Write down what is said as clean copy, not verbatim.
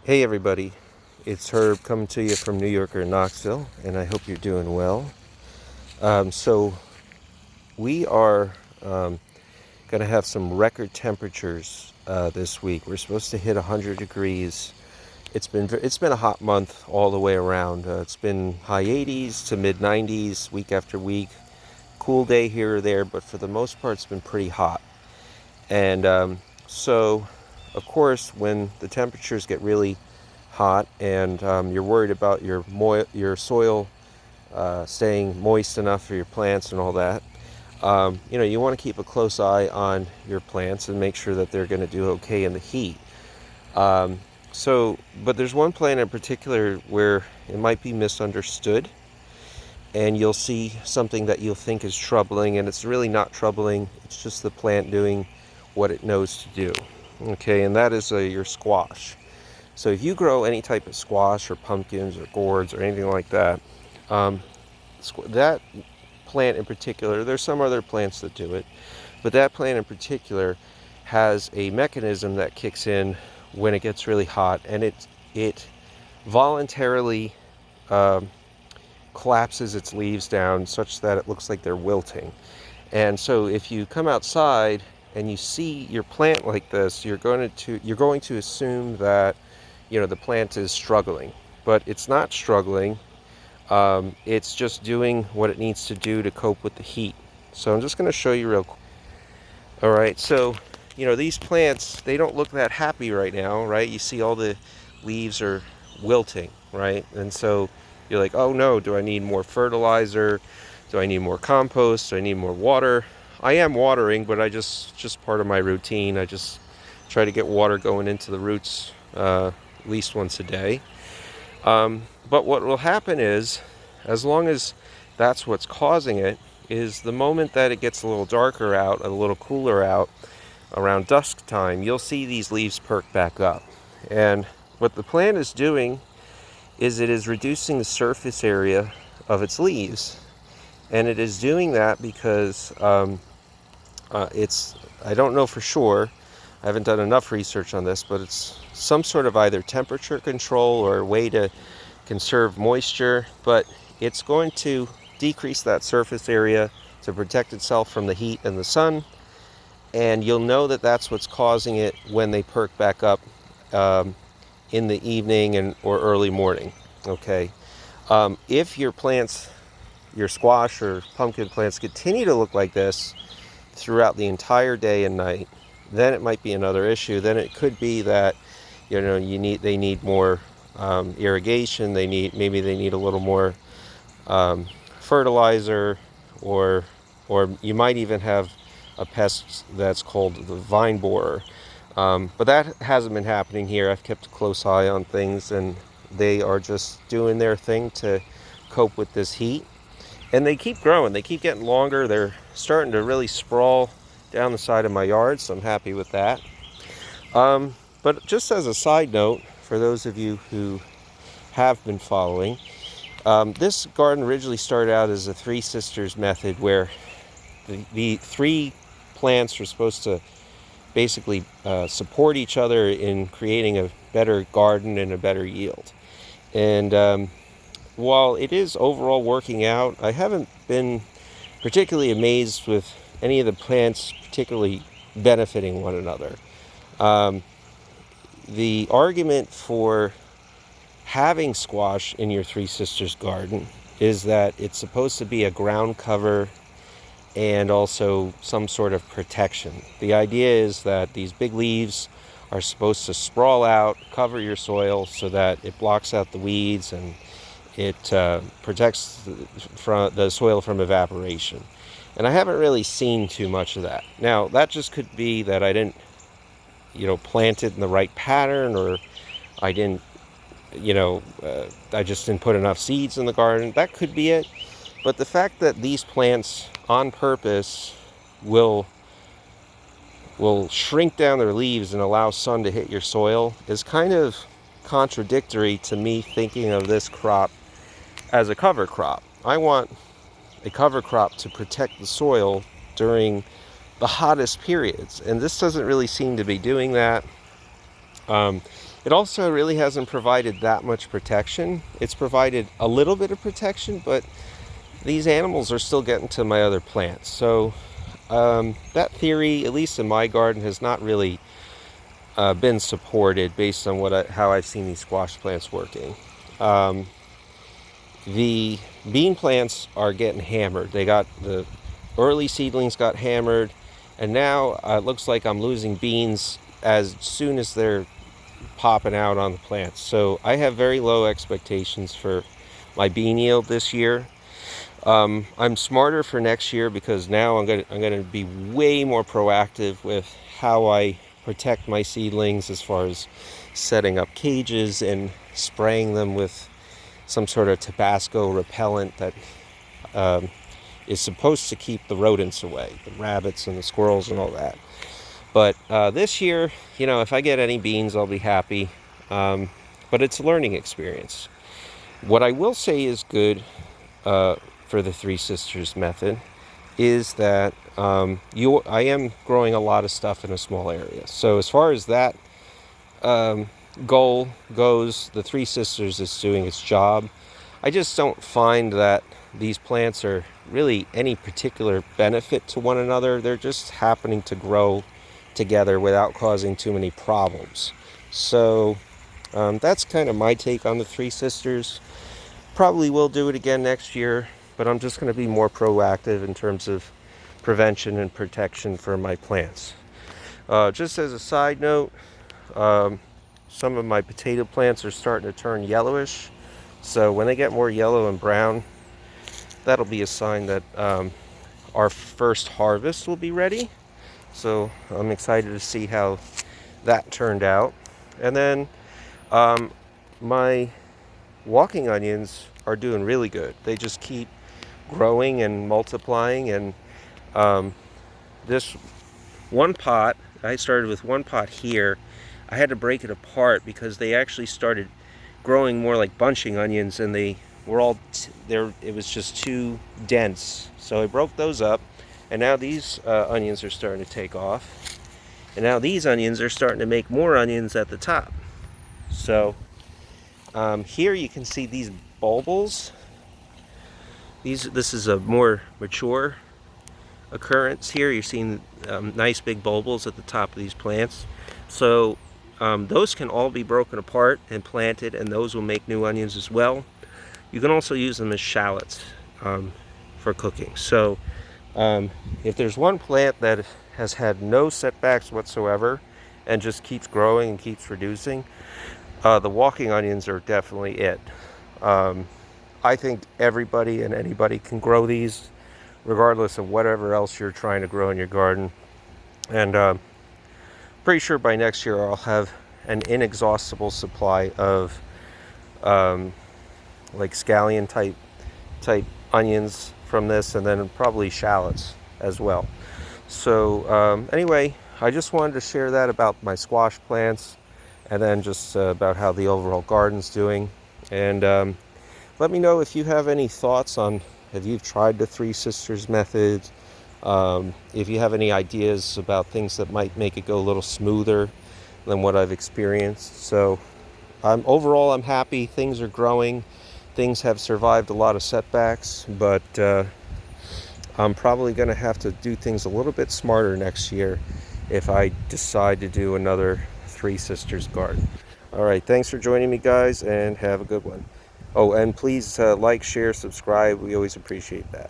Hey everybody, it's Herb coming to you from New York or Knoxville, and I hope you're doing well. So we are going to have some record temperatures this week. We're supposed to hit 100 degrees. It's been a hot month all the way around. It's been high 80s to mid 90s week after week. Cool day here or there, but for the most part, it's been pretty hot. And so, of course, when the temperatures get really hot and you're worried about your soil staying moist enough for your plants and all that, you want to keep a close eye on your plants and make sure that they're going to do okay in the heat. But there's one plant in particular where it might be misunderstood, and you'll see something that you'll think is troubling, and it's really not troubling. It's just the plant doing what it knows to do. Okay, and that is your squash. So if you grow any type of squash or pumpkins or gourds or anything like that, that plant in particular, there's some other plants that do it, but that plant in particular has a mechanism that kicks in when it gets really hot, and it voluntarily collapses its leaves down such that it looks like they're wilting. And so if you come outside and you see your plant like this, you're going to assume that the plant is struggling, but it's not struggling. It's just doing what it needs to do to cope with the heat. So I'm just going to show you real quick. All right, so these plants, they don't look that happy right now, right? You see all the leaves are wilting, right? And so you're like, oh no, do I need more fertilizer? Do I need more compost? Do I need more water? I am watering, but I just part of my routine. I just try to get water going into the roots at least once a day. But what will happen is, as long as that's what's causing it, is the moment that it gets a little darker out, a little cooler out, around dusk time, you'll see these leaves perk back up. And what the plant is doing is it is reducing the surface area of its leaves. And it is doing that because I don't know for sure, I haven't done enough research on this, but it's some sort of either temperature control or a way to conserve moisture, but it's going to decrease that surface area to protect itself from the heat and the sun, and you'll know that that's what's causing it when they perk back up in the evening or early morning. Okay, if your plants, your squash or pumpkin plants, continue to look like this throughout the entire day and night, then it might be another issue. Then it could be that they need more irrigation. Maybe they need a little more fertilizer, or you might even have a pest that's called the vine borer. But that hasn't been happening here. I've kept a close eye on things, and they are just doing their thing to cope with this heat. And they keep growing. They keep getting longer. They're starting to really sprawl down the side of my yard, so I'm happy with that. But just as a side note, for those of you who have been following, this garden originally started out as a Three Sisters method, where the three plants are supposed to basically support each other in creating a better garden and a better yield. And while it is overall working out, I haven't been particularly amazed with any of the plants particularly benefiting one another. The argument for having squash in your Three Sisters garden is that it's supposed to be a ground cover and also some sort of protection. The idea is that these big leaves are supposed to sprawl out, cover your soil so that it blocks out the weeds and it protects the soil from evaporation. And I haven't really seen too much of that. Now, that just could be that I didn't, plant it in the right pattern, or I didn't, I just didn't put enough seeds in the garden. That could be it. But the fact that these plants on purpose will shrink down their leaves and allow sun to hit your soil is kind of contradictory to me thinking of this crop as a cover crop. I want a cover crop to protect the soil during the hottest periods, and this doesn't really seem to be doing that. It also really hasn't provided that much protection. It's provided a little bit of protection, but these animals are still getting to my other plants. So that theory, at least in my garden, has not really been supported based on how I've seen these squash plants working. The bean plants are getting hammered. The early seedlings got hammered, and now it looks like I'm losing beans as soon as they're popping out on the plants. So I have very low expectations for my bean yield this year. I'm smarter for next year because now I'm gonna be way more proactive with how I protect my seedlings, as far as setting up cages and spraying them with some sort of Tabasco repellent that is supposed to keep the rodents away, the rabbits and the squirrels and all that. But this year, if I get any beans, I'll be happy. But it's a learning experience. What I will say is good for the Three Sisters method is that I am growing a lot of stuff in a small area. So as far as that goal goes, the Three Sisters is doing its job. I just don't find that these plants are really any particular benefit to one another. They're just happening to grow together without causing too many problems. So that's kind of my take on the Three Sisters. Probably will do it again next year, but I'm just going to be more proactive in terms of prevention and protection for my plants. Just as a side note, some of my potato plants are starting to turn yellowish. So when they get more yellow and brown, that'll be a sign that our first harvest will be ready. So I'm excited to see how that turned out. And then my walking onions are doing really good. They just keep growing and multiplying. And this one pot, I started with one pot here. I had to break it apart because they actually started growing more like bunching onions, and they were all there. It was just too dense. So I broke those up, and now these onions are starting to take off. And now these onions are starting to make more onions at the top. So here you can see these bulbils. This is a more mature occurrence here. You're seeing nice big bulbils at the top of these plants. So those can all be broken apart and planted, and those will make new onions as well. You can also use them as shallots for cooking. So if there's one plant that has had no setbacks whatsoever and just keeps growing and keeps producing, the walking onions are definitely it. I think everybody and anybody can grow these, regardless of whatever else you're trying to grow in your garden. And pretty sure by next year I'll have an inexhaustible supply of like scallion type onions from this, and then probably shallots as well. So anyway, I just wanted to share that about my squash plants, and then just about how the overall garden's doing. And let me know if you have any thoughts on if you've tried the Three Sisters method, if you have any ideas about things that might make it go a little smoother than what I've experienced. So overall I'm happy. Things are growing. Things have survived a lot of setbacks, but I'm probably going to have to do things a little bit smarter next year if I decide to do another Three Sisters garden. All right, thanks for joining me, guys, and have a good one. Oh, and please like, share, subscribe. We always appreciate that.